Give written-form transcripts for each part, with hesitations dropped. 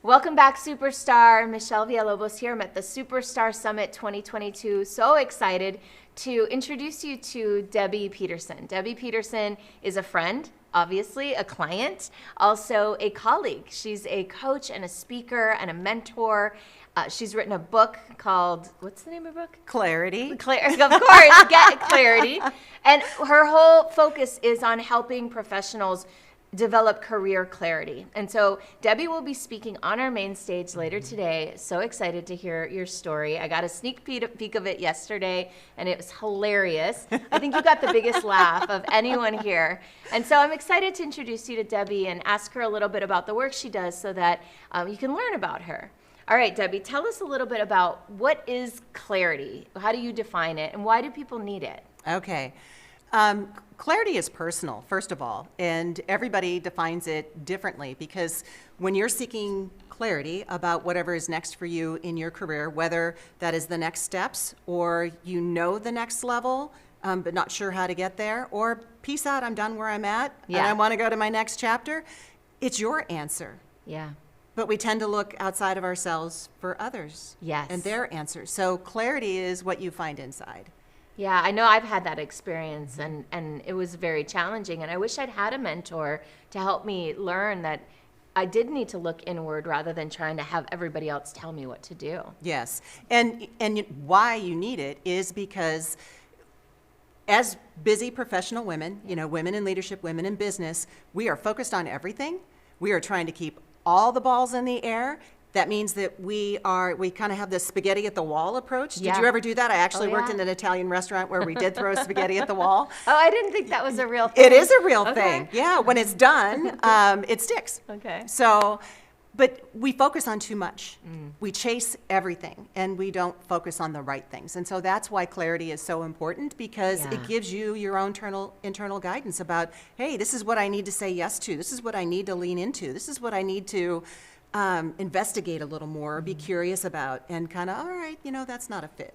Welcome back, Superstar. Michelle Villalobos here. I'm at the Superstar Summit 2022. So excited to introduce you to Debbie Peterson. Debbie Peterson is a friend, obviously, a client, also a colleague. She's a coach and a speaker and a mentor. She's written a book called, what's the name of the book? Clarity. Of course, Get Clarity. And her whole focus is on helping professionals develop career clarity. And so Debbie will be speaking on our main stage later today. So excited to hear your story. I got a sneak peek of it yesterday, and it was hilarious. I think you got the biggest laugh of anyone here. And so I'm excited to introduce you to Debbie and ask her a little bit about the work she does so that you can learn about her. All right, Debbie, tell us a little bit about what is clarity? How do you define it, and why do people need it? Okay. Clarity is personal, first of all, and everybody defines it differently, because when you're seeking clarity about whatever is next for you in your career, whether that is the next steps or you know the next level, but not sure how to get there, or peace out, I'm done where I'm at, and I want to go to my next chapter, it's your answer. Yeah. But we tend to look outside of ourselves for others and their answers. So clarity is what you find inside. Yeah, I know I've had that experience, and it was very challenging. And I wish I'd had a mentor to help me learn that I did need to look inward rather than trying to have everybody else tell me what to do. Yes, and why you need it is because as busy professional women, women in leadership, women in business, we are focused on everything. We are trying to keep all the balls in the air. That means that we kind of have this spaghetti at the wall approach. Did you ever do that? I actually worked in an Italian restaurant where we did throw spaghetti at the wall. Oh, I didn't think that was a real thing. It is a real thing. Yeah, when it's done, it sticks. Okay. So, but we focus on too much. We chase everything, and we don't focus on the right things. And so that's why clarity is so important, because it gives you your own internal guidance about, hey, this is what I need to say yes to. This is what I need to lean into. This is what I need to investigate a little more, be curious about, and kind of, all right, that's not a fit.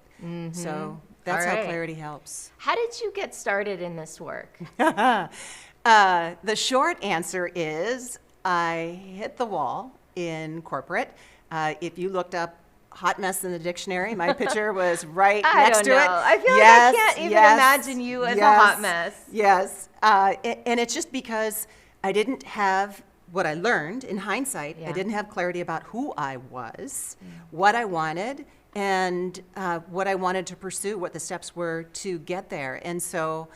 So that's how clarity helps. How did you get started in this work? The short answer is I hit the wall in corporate. If you looked up hot mess in the dictionary, my picture was right next to it. I feel like I can't even imagine you as a hot mess. Yes. And it's just because I didn't have what I learned in hindsight. I didn't have clarity about who I was, what I wanted, and what I wanted to pursue, what the steps were to get there. And so,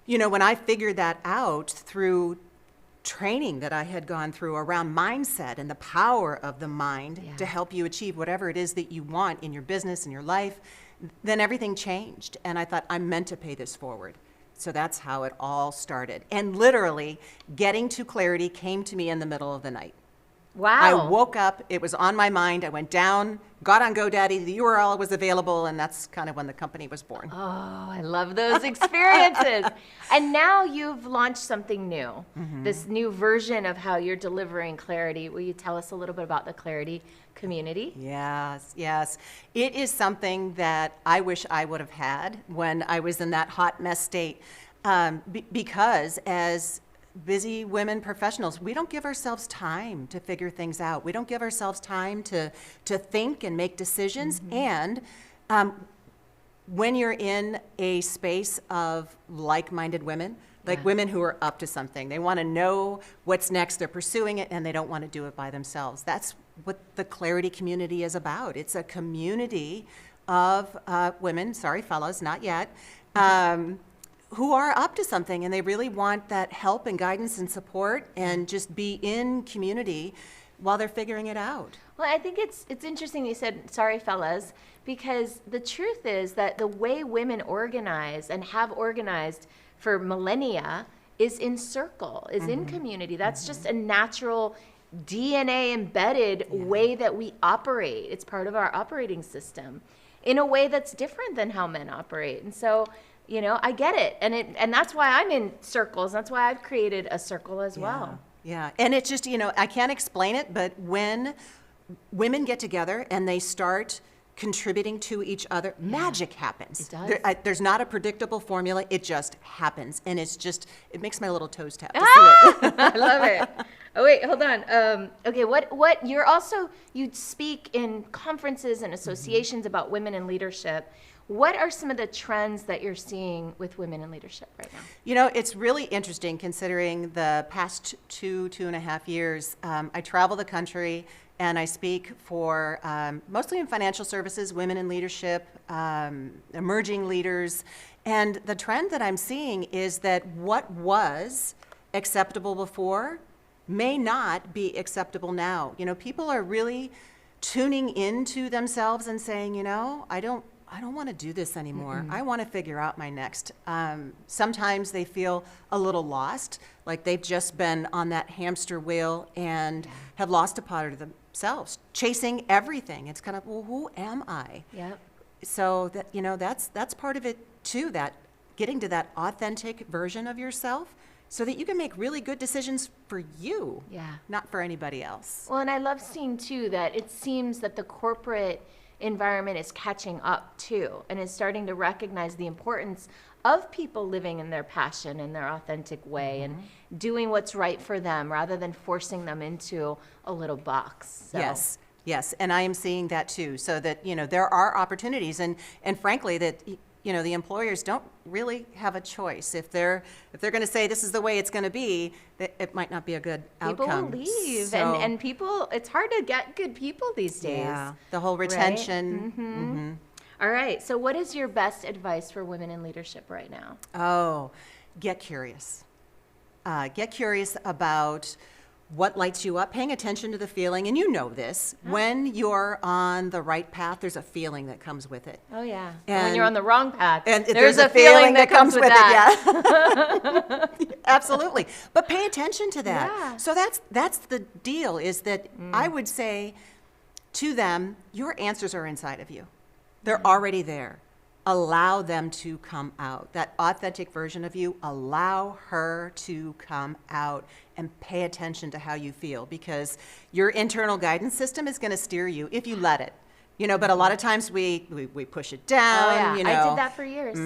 when I figured that out through training that I had gone through around mindset and the power of the mind to help you achieve whatever it is that you want in your business, in your life, then everything changed. And I thought, I'm meant to pay this forward. So that's how it all started. And literally, getting to clarity came to me in the middle of the night. Wow. I woke up, it was on my mind, I went down, got on GoDaddy, the URL was available, and that's kind of when the company was born. Oh, I love those experiences. And now you've launched something new, this new version of how you're delivering clarity. Will you tell us a little bit about the Clarity community? Yes. It is something that I wish I would have had when I was in that hot mess state, because as busy women professionals, we don't give ourselves time to figure things out. We don't give ourselves time to think and make decisions. And when you're in a space of like-minded women, like women who are up to something, they want to know what's next, they're pursuing it, and they don't want to do it by themselves. That's what the Clarity community is about. It's a community of women, sorry fellas, not yet, who are up to something, and they really want that help and guidance and support and just be in community while they're figuring it out. Well, I think it's interesting you said, sorry fellas, because the truth is that the way women organize and have organized for millennia is in circle, is in community. That's just a natural DNA embedded way that we operate. It's part of our operating system in a way that's different than how men operate. And so, I get it. And that's why I'm in circles. That's why I've created a circle as well. Yeah. And it's just, I can't explain it, but when women get together and they start contributing to each other, magic happens. It does. There's not a predictable formula. It just happens. And it makes my little toes tap to see it. I love it. Oh, wait, hold on. Okay, what, you speak in conferences and associations about women in leadership. What are some of the trends that you're seeing with women in leadership right now? You know, it's really interesting considering the past 2.5 years. I travel the country and I speak for mostly in financial services, women in leadership, emerging leaders. And the trend that I'm seeing is that what was acceptable before may not be acceptable now. You know, people are really tuning into themselves and saying, you know, I don't want to do this anymore. I want to figure out my next. Sometimes they feel a little lost, like they've just been on that hamster wheel and have lost a part of themselves, chasing everything. It's kind of, well, who am I? Yep. So that, you know, that's part of it too, that getting to that authentic version of yourself so that you can make really good decisions for you, not for anybody else. Well, and I love seeing too that it seems that the corporate environment is catching up too and is starting to recognize the importance of people living in their passion in their authentic way and doing what's right for them rather than forcing them into a little box. So. Yes, and I am seeing that too, so that, you know, there are opportunities and frankly that, you know, the employers don't really have a choice. If they're going to say this is the way it's going to be, it might not be a good outcome. People will leave, So, and people, it's hard to get good people these days. yeah, the whole retention. All right, so what is your best advice for women in leadership right now? Oh, get curious. Get curious about what lights you up, paying attention to the feeling, and you know this, when you're on the right path, there's a feeling that comes with it. Oh, yeah. And when you're on the wrong path, And there's a feeling that comes with that. Yeah. Absolutely. But pay attention to that. Yeah. So that's the deal, is that I would say to them, your answers are inside of you. They're already there. Allow them to come out. That authentic version of you, allow her to come out and pay attention to how you feel, because your internal guidance system is going to steer you if you let it. You know, but a lot of times we push it down. Oh, yeah. You know. I did that for years.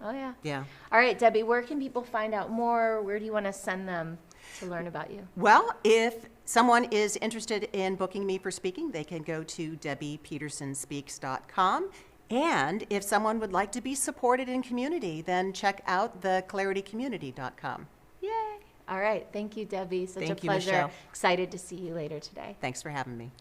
Oh, yeah. Yeah. All right, Debbie, where can people find out more? Where do you want to send them to learn about you? Well, if someone is interested in booking me for speaking, they can go to debbiepetersonspeaks.com. And if someone would like to be supported in community, then check out theclaritycommunity.com. Yay. All right. Thank you, Debbie. Such Thank a you, pleasure. Michelle. Excited to see you later today. Thanks for having me.